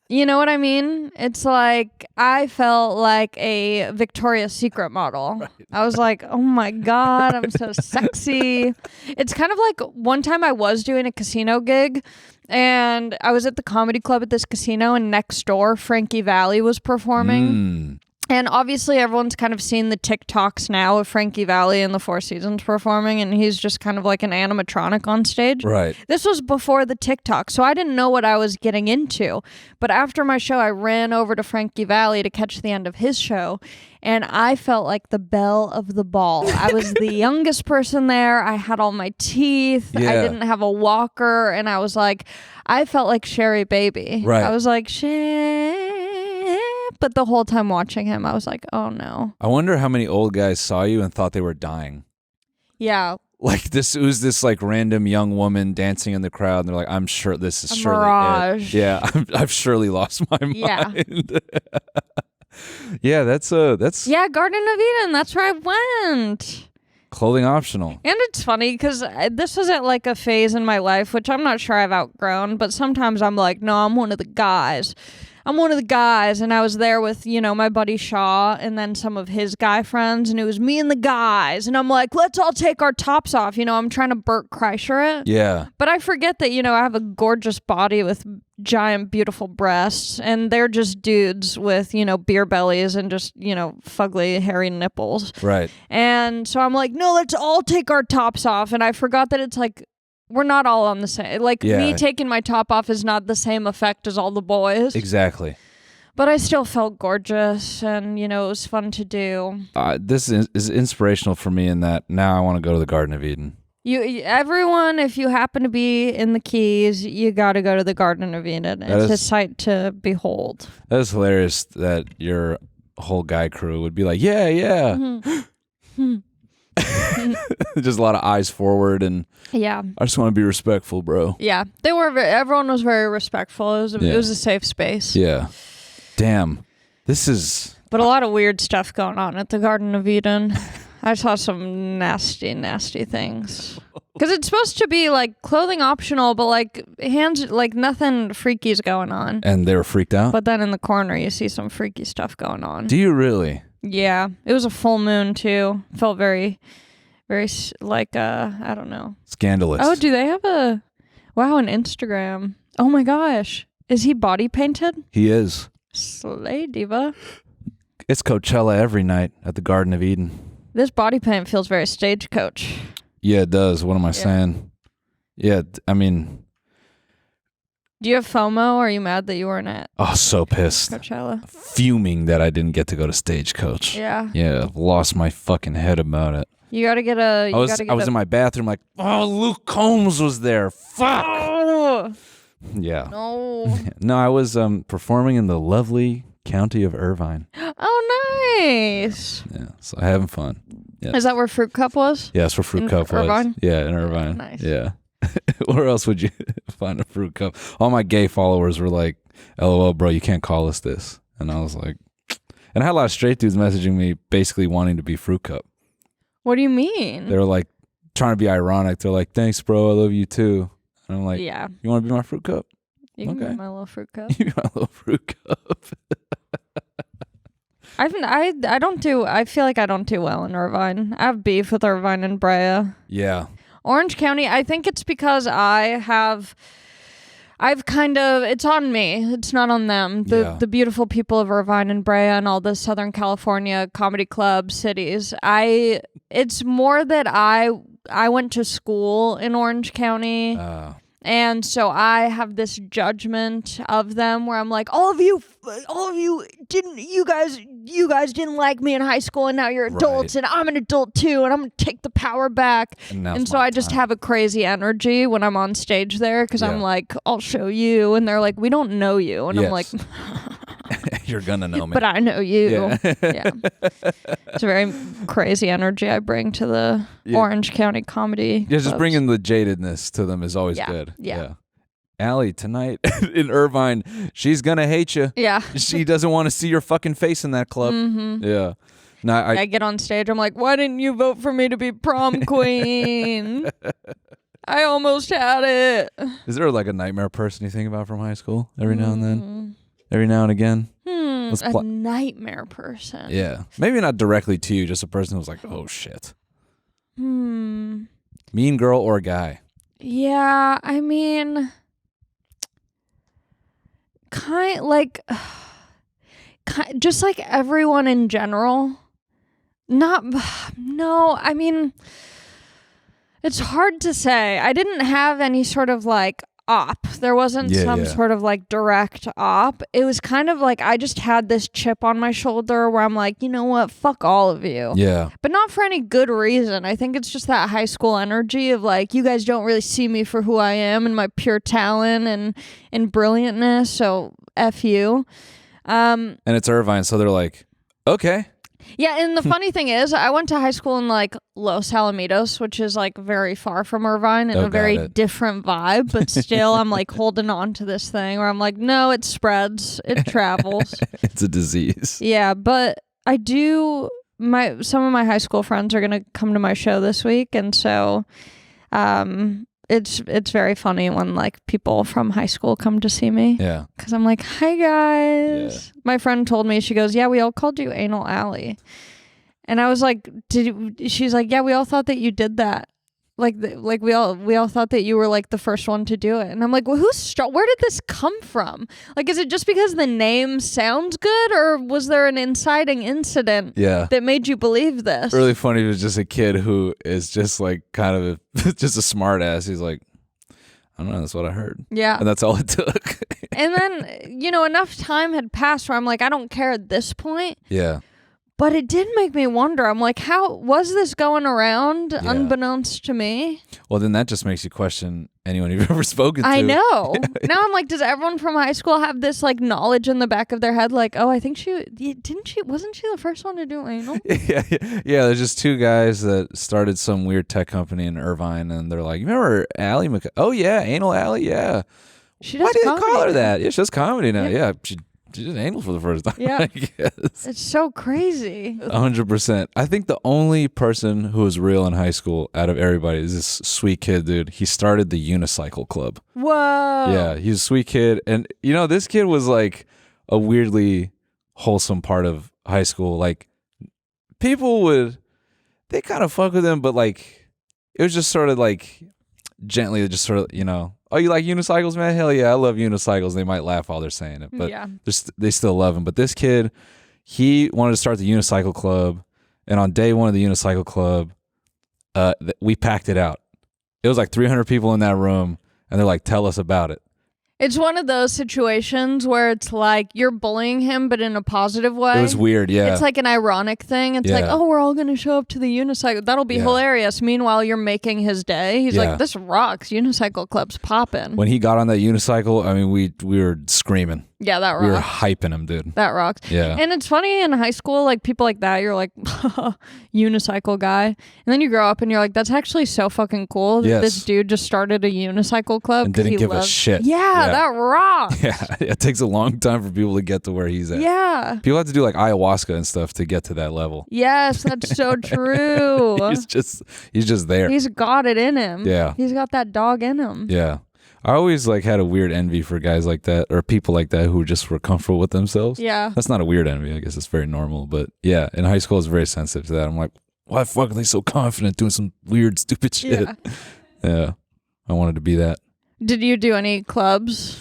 You know what I mean? It's like I felt like a Victoria's Secret model. Right. I was like, oh my God, I'm so sexy. It's kind of like one time I was doing a casino gig and I was at the comedy club at this casino, and next door Frankie Valli was performing. And obviously everyone's kind of seen the TikToks now of Frankie Valli in the Four Seasons performing, and he's just kind of like an animatronic on stage. Right. This was before the TikTok, so I didn't know what I was getting into. But after my show, I ran over to Frankie Valli to catch the end of his show, and I felt like the belle of the ball. I was the youngest person there. I had all my teeth. Yeah. I didn't have a walker, and I was like, I felt like Sherry Baby. Right. I was like, but the whole time watching him, I was like, oh no. I wonder how many old guys saw you and thought they were dying. Yeah. Like it was this like random young woman dancing in the crowd, and they're like, I'm sure this is surely mirage. it. Yeah, I've surely lost my mind. Yeah, that's yeah, Garden of Eden. That's where I went. Clothing optional. And it's funny because this was at like a phase in my life, which I'm not sure I've outgrown, but sometimes I'm like, no, I'm one of the guys. And I was there with, my buddy Shaw and then some of his guy friends, and it was me and the guys. And I'm like, let's all take our tops off. I'm trying to Bert Kreischer it. Yeah. But I forget that, I have a gorgeous body with giant, beautiful breasts, and they're just dudes with, beer bellies and just, fugly, hairy nipples. Right. And so I'm like, no, let's all take our tops off. And I forgot that it's like, we're not all on the same. Like, me taking my top off is not the same effect as all the boys. Exactly. But I still felt gorgeous, and, it was fun to do. This is inspirational for me in that now I want to go to the Garden of Eden. Everyone, if you happen to be in the Keys, you got to go to the Garden of Eden. It's a sight to behold. That is hilarious that your whole guy crew would be like, yeah. Mm-hmm. Just a lot of eyes forward, and yeah, I just want to be respectful, bro. Yeah, they were. Everyone was very respectful. It was a safe space. Yeah. Damn, this is. But a lot of weird stuff going on at the Garden of Eden. I saw some nasty, nasty things. Because it's supposed to be like clothing optional, but like nothing freaky's going on. And they were freaked out. But then in the corner, you see some freaky stuff going on. Do you really? Yeah, it was a full moon too. Felt very, very like I don't know. Scandalous. Oh, do they have an Instagram? Oh my gosh, is he body painted? He is. Slay diva. It's Coachella every night at the Garden of Eden. This body paint feels very Stagecoach. Yeah, it does. What am I saying? Yeah, I mean. Do you have FOMO, or are you mad that you weren't at so pissed. Coachella? Fuming that I didn't get to go to Stagecoach. Yeah. Yeah, lost my fucking head about it. You gotta get a... I was in my bathroom like, oh, Luke Combs was there. Fuck! Oh, Yeah. No. No, I was performing in the lovely county of Irvine. Oh, nice. Yeah, so having fun. Yeah. Is that where Fruit Cup was? Yeah, that's where Fruit In Cup was. Irvine? Yeah, in Irvine. Nice. Yeah. Where else would you find a Fruit Cup? All my gay followers were like, LOL, bro, you can't call us this. And I was like, and I had a lot of straight dudes messaging me basically wanting to be Fruit Cup. What do you mean? They were like trying to be ironic. They're like, thanks, bro. I love you too. And I'm like, yeah. You want to be my Fruit Cup? You can Okay. be my little Fruit Cup. You my little Fruit Cup. I don't do, I feel like I don't do well in Irvine. I have beef with Irvine and Brea. Yeah. Orange County, I think it's because I've kind of, it's on me. It's not on them. The beautiful people of Irvine and Brea and all the Southern California comedy club cities. It's more that I went to school in Orange County. And so I have this judgment of them where I'm like, all of you didn't, you guys didn't like me in high school, and now you're adults, and I'm an adult too, and I'm gonna take the power back. And so I just have a crazy energy when I'm on stage there, because I'm like, I'll show you, and they're like, we don't know you, and I'm like, you're gonna know me, but I know you. Yeah. It's a very crazy energy I bring to the Orange County comedy. Yeah, just bringing the jadedness to them is always good. Yeah. Allie, tonight in Irvine, she's gonna hate you. Yeah. She doesn't want to see your fucking face in that club. Mm-hmm. Yeah. No, I get on stage, I'm like, why didn't you vote for me to be prom queen? I almost had it. Is there like a nightmare person you think about from high school every now and then? Every now and again? A nightmare person. Yeah. Maybe not directly to you, just a person who's like, oh shit. Mean girl or guy? Yeah, I mean, just like everyone in general. I mean, it's hard to say. I didn't have any sort of like op. There wasn't sort of like direct op. It was kind of like I just had this chip on my shoulder where I'm like, you know what? Fuck all of you. Yeah. But not for any good reason. I think it's just that high school energy of like, you guys don't really see me for who I am and my pure talent and brilliantness. So F you. And it's Irvine, so they're like, okay. Yeah, and the funny thing is, I went to high school in like Los Alamitos, which is like very far from Irvine and a very different vibe, but still I'm like holding on to this thing where I'm like, no, it spreads, it travels. It's a disease. Yeah, but I do, some of my high school friends are going to come to my show this week, and so it's very funny when like people from high school come to see me. Yeah. Because I'm like, hi guys. Yeah. My friend told me, she goes, yeah, we all called you Anal Alley. And I was like, she's like, yeah, we all thought that you did that. Like we all thought that you were like the first one to do it. And I'm like, well, where did this come from? Like, is it just because the name sounds good, or was there an inciting incident that made you believe this? Really funny. It was just a kid who is just like kind of just a smart ass. He's like, I don't know, that's what I heard. Yeah. And that's all it took. And then, enough time had passed where I'm like, I don't care at this point. Yeah. But it did make me wonder. I'm like, how was this going around unbeknownst to me? Well, then that just makes you question anyone you've ever spoken to. I know. Now I'm like, does everyone from high school have this like knowledge in the back of their head? Like, oh, I think wasn't she the first one to do anal? Yeah. There's just two guys that started some weird tech company in Irvine, and they're like, you remember Allie Oh yeah, Anal Allie, yeah. Why do they call her that? Yeah, she does comedy now. Yeah, she did anal for the first time. Yeah. I guess. It's so crazy. 100%. I think the only person who was real in high school out of everybody is this sweet kid, dude. He started the unicycle club. Whoa. Yeah, he's a sweet kid. And, this kid was like a weirdly wholesome part of high school. Like, people they kind of fuck with him, but like, it was just sort of like gently, just sort of, oh, you like unicycles, man? Hell yeah, I love unicycles. They might laugh while they're saying it, but they still love him. But this kid, he wanted to start the unicycle club, and on day one of the unicycle club, we packed it out. It was like 300 people in that room, and they're like, tell us about it. It's one of those situations where it's like you're bullying him, but in a positive way. It was weird, yeah. It's like an ironic thing. It's like, oh, we're all going to show up to the unicycle. That'll be hilarious. Meanwhile, you're making his day. He's like, this rocks. Unicycle club's popping. When he got on that unicycle, I mean, we were screaming. Yeah, that rocks. We were hyping him, dude. That rocks. Yeah. And it's funny in high school, like people like that, you're like, unicycle guy. And then you grow up and you're like, that's actually so fucking cool that this dude just started a unicycle club. And didn't give a shit. Yeah, that rocks. Yeah, it takes a long time for people to get to where he's at. Yeah. People have to do like ayahuasca and stuff to get to that level. Yes, that's so true. He's just there. He's got it in him. Yeah. He's got that dog in him. Yeah. I always like had a weird envy for guys like that or people like that who just were comfortable with themselves. Yeah. That's not a weird envy. I guess it's very normal. But yeah, in high school, I was very sensitive to that. I'm like, why the fuck are they so confident doing some weird, stupid shit? Yeah. I wanted to be that. Did you do any clubs?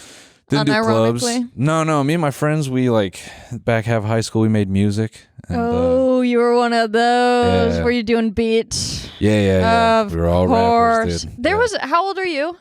Didn't do clubs. No. Me and my friends, we like back half of high school, we made music. And, you were one of those. Yeah. Were you doing beats? Yeah. We were all rappers, dude. How old are you?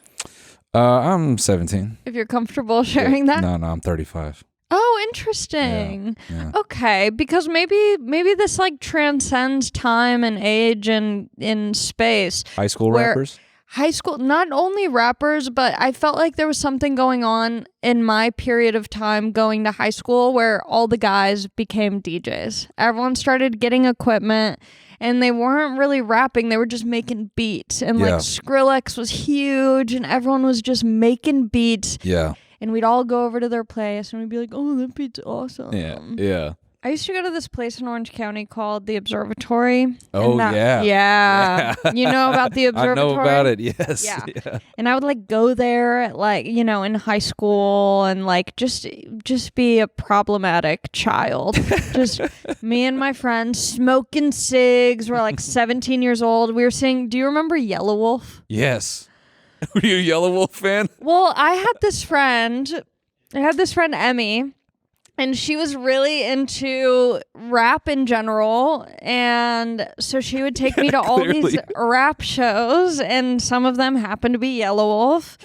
I'm 17. If you're comfortable sharing that. No, I'm 35. Oh, interesting. Yeah. Okay, because maybe this like transcends time and age and in space. High school rappers? High school, not only rappers, but I felt like there was something going on in my period of time going to high school where all the guys became DJs. Everyone started getting equipment. And they weren't really rapping. They were just making beats. And like Skrillex was huge and everyone was just making beats. Yeah. And we'd all go over to their place and we'd be like, oh, that beat's awesome. Yeah. I used to go to this place in Orange County called the Observatory. Oh, Yeah. You know about the Observatory? I know about it, yes. Yeah. And I would like go there at, like, you know, in high school and like just be a problematic child. Just me and my friends smoking cigs. We're like 17 years old. We were singing, do you remember Yellow Wolf? Yes. Were you a Yellow Wolf fan? Well, I had this friend, Emmy. And she was really into rap in general. And so she would take me to all these rap shows. And some of them happened to be Yellow Wolf.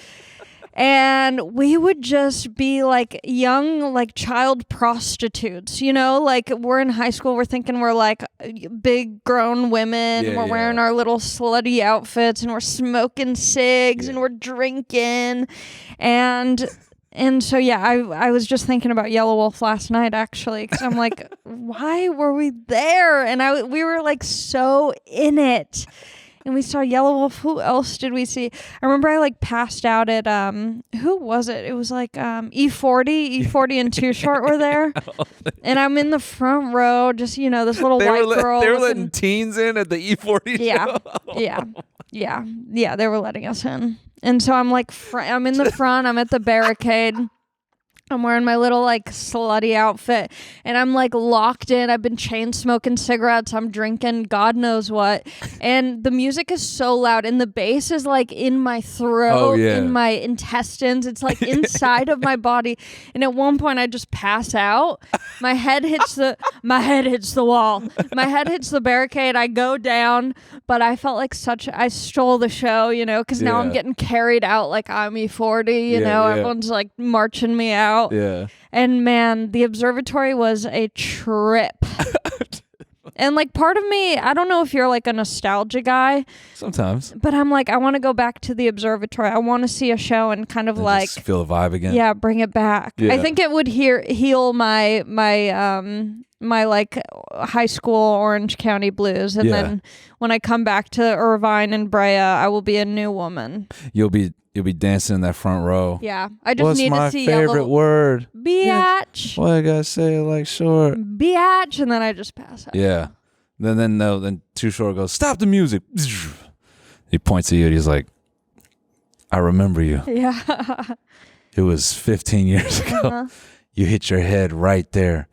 And we would just be like young, like child prostitutes, you know, like we're in high school. We're thinking we're like big grown women. We're wearing our little slutty outfits and we're smoking cigs and we're drinking. And so, I was just thinking about Yellow Wolf last night, actually, because I'm like, why were we there? And we were like so in it. And we saw Yellow Wolf. Who else did we see? I remember I like passed out at, who was it? It was like E40 and Too Short were there. And I'm in the front row, just, you know, this little white girl. They were letting teens in at the E40 show? Yeah, they were letting us in. And so I'm like, I'm in the front, I'm at the barricade. I'm wearing my little like slutty outfit and I'm like locked in. I've been chain smoking cigarettes. I'm drinking God knows what. And the music is so loud and the bass is like in my throat, in my intestines. It's like inside of my body. And at one point I just pass out. My head hits the wall. My head hits the barricade. I go down, but I felt like I stole the show, you know, because now I'm getting carried out like I'm E40, you know, everyone's like marching me out. Yeah. And man, the observatory was a trip. And like part of me, I don't know if you're like a nostalgia guy. Sometimes. But I'm like, I want to go back to the observatory. I want to see a show and kind of and like just feel the vibe again. Yeah, bring it back. Yeah. I think it would heal my like high school Orange County blues. And then when I come back to Irvine and Brea, I will be a new woman. You'll be dancing in that front row. Yeah. I just need to see What's my favorite word? Biatch. Why I gotta say it like short? Biatch. And then I just pass out. Yeah. Then Too Short goes, stop the music. He points at you and he's like, I remember you. Yeah. It was 15 years ago. You hit your head right there.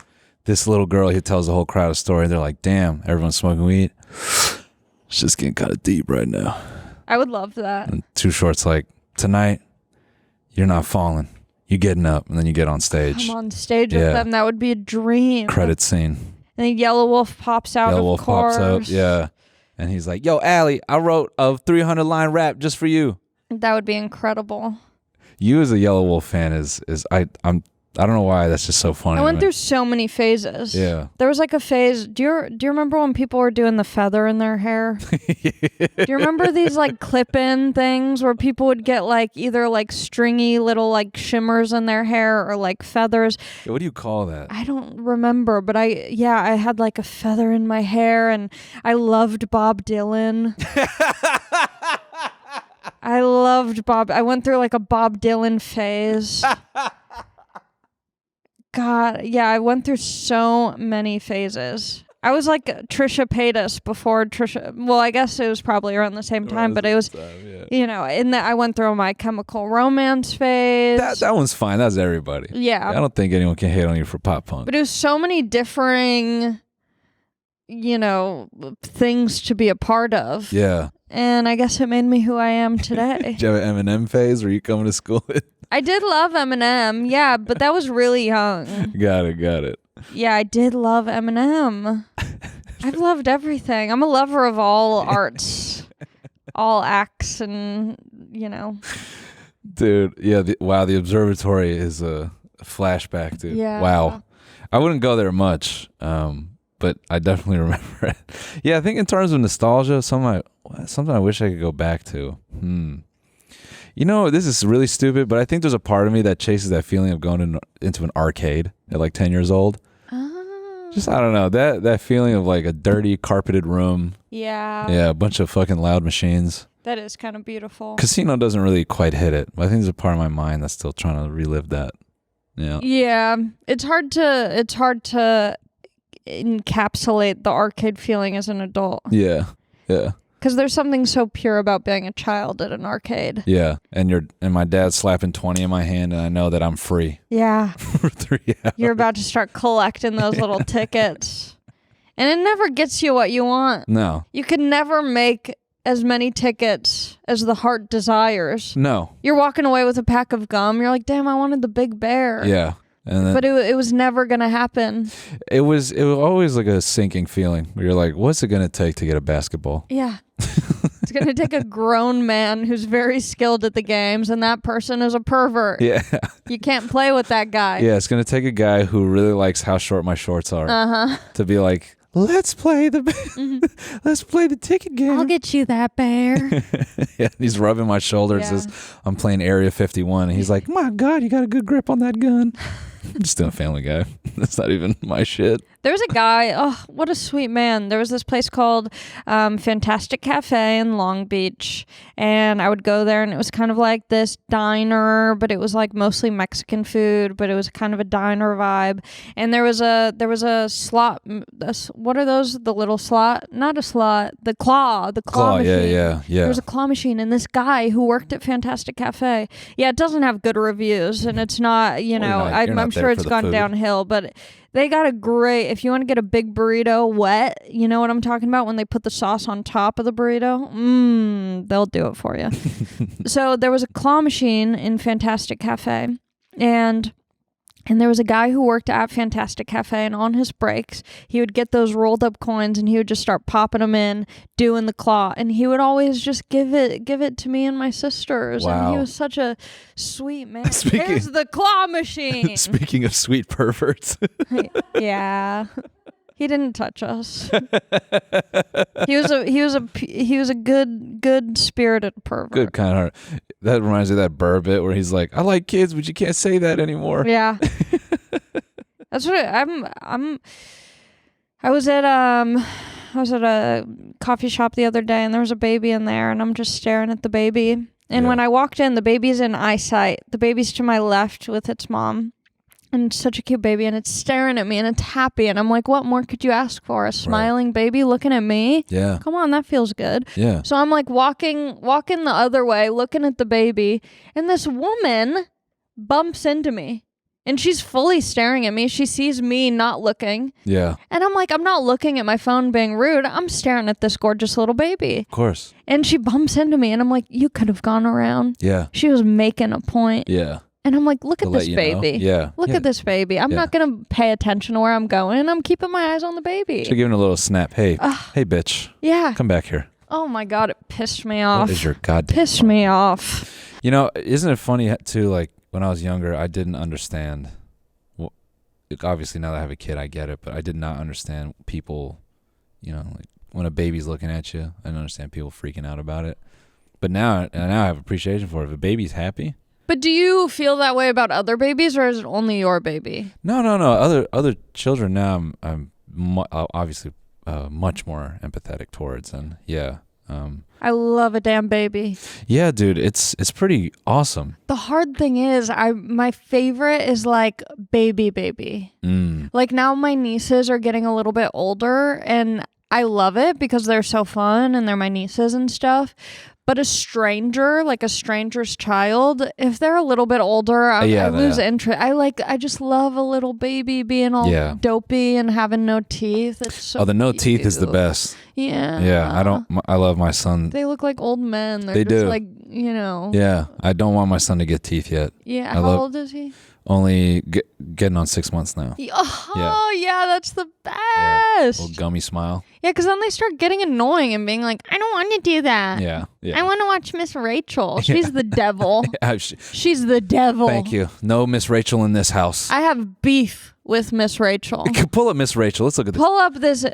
This little girl, he tells the whole crowd a story. And they're like, damn, everyone's smoking weed. It's just getting kind of deep right now. I would love that. And Too Short's like, tonight, you're not falling. You're getting up, and then you get on stage. I'm on stage with them. That would be a dream. Credit scene. And then Yellow Wolf pops out, Yellow Wolf pops up, yeah. And he's like, yo, Allie, I wrote a 300-line rap just for you. That would be incredible. You as a Yellow Wolf fan I don't know why, that's just so funny. I went through so many phases. Yeah. There was like a phase. Do you remember when people were doing the feather in their hair? Do you remember these like clip-in things where people would get like either like stringy little like shimmers in their hair or like feathers? What do you call that? I don't remember, but I had like a feather in my hair, and I loved Bob Dylan. I loved Bob. I went through like a Bob Dylan phase. God, yeah, I went through so many phases. I was like Trisha Paytas before Trisha. Well, I guess it was probably around the same time, but it was, you know, I went through My Chemical Romance phase. That one's fine. That's everybody. Yeah. I don't think anyone can hate on you for pop punk. But it was so many differing, you know, things to be a part of. Yeah. And I guess it made me who I am today. Did you have an Eminem phase? Were you coming to school with? I did love Eminem, yeah, but that was really young. Got it. Yeah, I did love Eminem. I've loved everything. I'm a lover of all arts, all acts, and, you know. Dude, yeah, the observatory is a flashback, dude. Yeah. Wow. I wouldn't go there much, but I definitely remember it. Yeah, I think in terms of nostalgia, something I wish I could go back to. You know, this is really stupid, but I think there's a part of me that chases that feeling of going into an arcade at like 10 years old. Oh. Just, I don't know, that feeling of like a dirty carpeted room. Yeah. Yeah, a bunch of fucking loud machines. That is kind of beautiful. Casino doesn't really quite hit it, but I think there's a part of my mind that's still trying to relive that. Yeah. Yeah. It's hard to encapsulate the arcade feeling as an adult. Yeah. Yeah. Because there's something so pure about being a child at an arcade. Yeah, and my dad's slapping 20 in my hand, and I know that I'm free. Yeah. For 3 hours. You're about to start collecting those little tickets. And it never gets you what you want. No. You can never make as many tickets as the heart desires. No. You're walking away with a pack of gum. You're like, damn, I wanted the big bear. Yeah. And then, but it was never going to happen. It was always like a sinking feeling where you're like, what's it going to take to get a basketball? Yeah. It's going to take a grown man who's very skilled at the games, and that person is a pervert. Yeah. You can't play with that guy. Yeah, it's going to take a guy who really likes how short my shorts are to be like, let's play the ticket game. I'll get you that bear. Yeah, he's rubbing my shoulder and says, I'm playing Area 51. And he's like, my God, you got a good grip on that gun. I'm just doing Family Guy. That's not even my shit. There was a guy, oh, what a sweet man. There was this place called Fantastic Cafe in Long Beach, and I would go there, and it was kind of like this diner, but it was like mostly Mexican food, but it was kind of a diner vibe. And there was a slot. What are those? The little slot? Not a slot. The claw machine. Yeah. There was a claw machine, and this guy who worked at Fantastic Cafe. Yeah, it doesn't have good reviews, and it's not. You know, I'm sure it's gone downhill, but. They got a great, if you want to get a big burrito wet, you know what I'm talking about when they put the sauce on top of the burrito? They'll do it for you. So there was a claw machine in Fantastic Cafe, and there was a guy who worked at Fantastic Cafe, and on his breaks, he would get those rolled up coins, and he would just start popping them in, doing the claw, and he would always just give it to me and my sisters. Wow. And he was such a sweet man. Here's the claw machine. Speaking of sweet perverts. Yeah. He didn't touch us. He was a good spirited pervert. Good kind of heart. That reminds me of that Burr bit where he's like, I like kids, but you can't say that anymore. Yeah. That's what I was at a coffee shop the other day, and there was a baby in there, and I'm just staring at the baby. And when I walked in, the baby's in eyesight. The baby's to my left with its mom. And it's such a cute baby, and it's staring at me, and it's happy, and I'm like, what more could you ask for? A smiling baby looking at me? Yeah. Come on, that feels good. Yeah. So I'm like walking the other way, looking at the baby, and this woman bumps into me, and she's fully staring at me. She sees me not looking. Yeah. And I'm like, I'm not looking at my phone being rude. I'm staring at this gorgeous little baby. Of course. And she bumps into me, and I'm like, you could have gone around. Yeah. She was making a point. Yeah. And I'm like, look at this baby. Yeah. Look at this baby. I'm not going to pay attention to where I'm going. I'm keeping my eyes on the baby. She's giving a little snap. Hey, bitch. Yeah. Come back here. Oh my God, it pissed me off. What is your goddamn Pissed me off. You know, isn't it funny too? Like when I was younger, I didn't understand. Well, obviously now that I have a kid, I get it, but I did not understand people. You know, like when a baby's looking at you, I don't understand people freaking out about it. But now I have appreciation for it. If a baby's happy. But do you feel that way about other babies, or is it only your baby? No. Other children now, I'm obviously much more empathetic towards, and yeah. I love a damn baby. Yeah, dude, it's pretty awesome. The hard thing is, my favorite is like baby. Like now my nieces are getting a little bit older, and I love it because they're so fun and they're my nieces and stuff. But a stranger, like a stranger's child, if they're a little bit older, I lose interest. I just love a little baby being all dopey and having no teeth. It's so the no cute. teeth is the best. Yeah. Yeah, I love my son. They look like old men. They just do. like, you know. Yeah, I don't want my son to get teeth yet. Yeah, how old is he? Only getting on 6 months now. Oh, yeah, that's the best. Yeah, little gummy smile. Yeah, because then they start getting annoying and being like, I don't want to do that. Yeah. I want to watch Miss Rachel. She's the devil. She's the devil. Thank you. No Miss Rachel in this house. I have beef with Miss Rachel. Pull up Miss Rachel. Let's look at this. Pull up this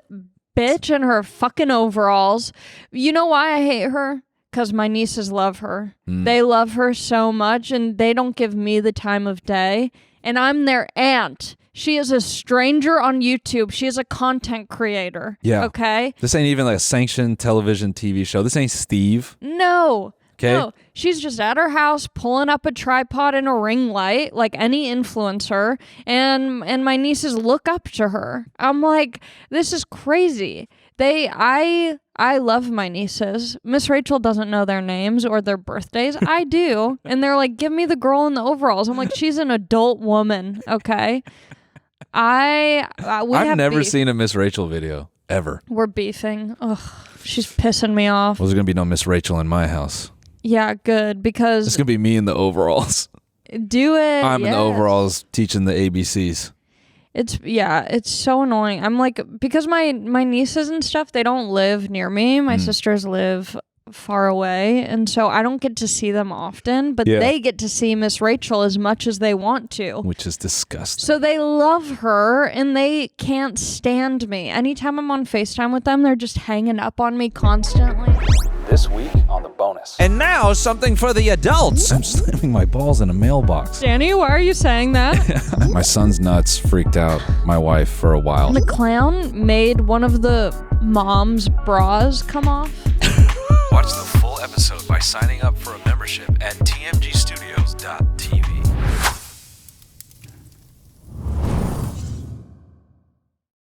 bitch in her fucking overalls. You know why I hate her? Because my nieces love her. They love her so much, and they don't give me the time of day. And I'm their aunt. She is a stranger on YouTube. She is a content creator. Yeah. Okay? This ain't even like a sanctioned television TV show. This ain't Steve. No. Okay? No. She's just at her house pulling up a tripod and a ring light like any influencer. And my nieces look up to her. I'm like, this is crazy. I love my nieces. Miss Rachel doesn't know their names or their birthdays. I do. And they're like, give me the girl in the overalls. I'm like, she's an adult woman, okay? I've never beef. seen a Miss Rachel video, ever. We're beefing. Ugh, she's pissing me off. Well, there's going to be no Miss Rachel in my house. Yeah, good, because... It's going to be me in the overalls. Do it, I'm in the overalls teaching the ABCs. It's so annoying. I'm like, because my nieces and stuff, they don't live near me. My sisters live far away, and so I don't get to see them often, but they get to see Miss Rachel as much as they want to. Which is disgusting. So they love her, and they can't stand me. Anytime I'm on FaceTime with them, they're just hanging up on me constantly. This week on the bonus. And now something for the adults. I'm slamming my balls in a mailbox. Danny, why are you saying that? My son's nuts freaked out my wife for a while. The clown made one of the mom's bras come off. Watch the full episode by signing up for a membership at tmgstudios.net.